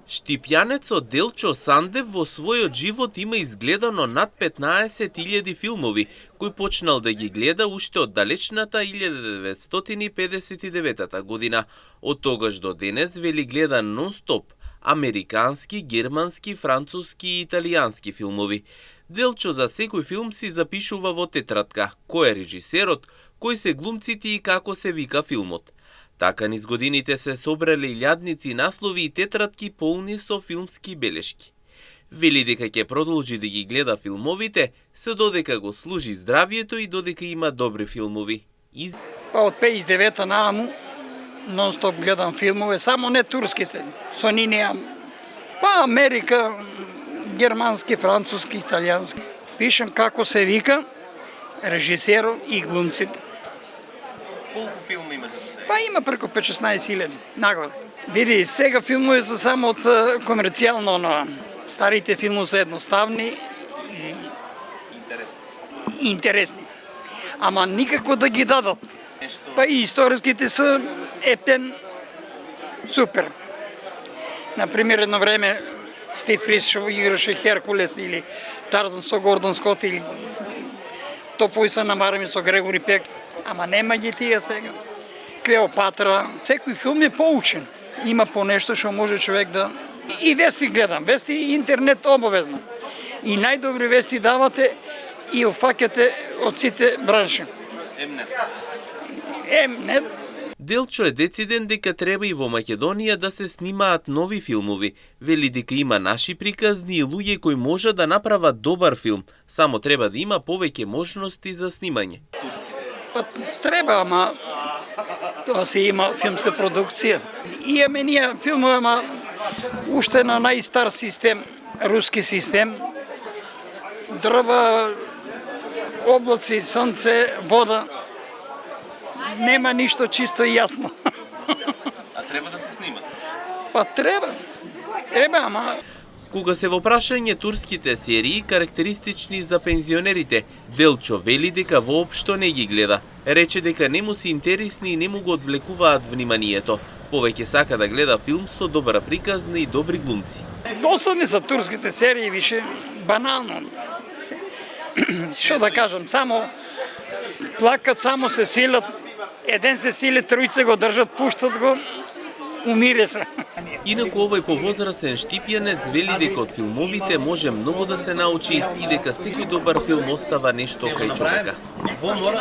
Штипјанецот Делчо Сандев во својот живот има изгледано над 15.000 филмови, кој почнал да ги гледа уште од далечната 1959 година. Од тогаш до денес вели гледа нон-стоп американски, германски, француски и италијански филмови. Делчо за секој филм си запишува во тетрадка кој е режисерот, кои се глумците и како се вика филмот. Така низ годините се собрале илјадници наслови и тетрадки полни со филмски белешки. Вели дека ќе продолжи да ги гледа филмовите, се додека го служи здравието и додека има добри филмови. Од 59-та нааму нон-стоп гледам филмове, само не турските, со ни неам. Америка, германски, француски, италијански. Пишем како се вика режисерот и глумците. Колку филми имате? Има преку 5-16.000 нагоре. Види, сега филмовите се само од комерцијално, но старите филмови се едноставни и интересни. Ама никако да ги дадат. И историските се ептен супер. Например, едно време Стив Рис што играше Херкулес или Тарзан со Гордон Скот или Топови се намарами со Грегори Пек. Ама нема ги тие сега. Клеопатра. Секој филм е поучен. Има по нешто што може човек да... И вести гледам. Вести интернет обовезно. И најдобри вести давате и офаќате од сите бранши. Емнет. Делчо е дециден дека треба и во Македонија да се снимаат нови филмови. Вели дека има наши приказни и луѓе кои може да направат добар филм. Само треба да има повеќе можности за снимање. Треба, ама тоа се има филмска продукција. Имаме ние филмови, ама уште на најстар систем, руски систем. Дрва, облаци, сонце, вода. Нема ништо чисто и јасно. А треба да се снима? Треба. Треба, ама... Кога се во прашање турските серии карактеристични за пензионерите, Делчо вели дека воопшто не ги гледа. Рече дека не му се интересни и не му го одвлекуваат вниманието. Повеќе сака да гледа филм со добра приказна и добри глумци. Досадни са турските серии, више банално. Што да кажам, само плакат, само се силат. Еден се сили, тројца го држат, пуштат го, умире се. Инаку овој повозрасен штипјанец вели дека од филмовите може многу да се научи и дека секој добар филм остава нешто кај човека.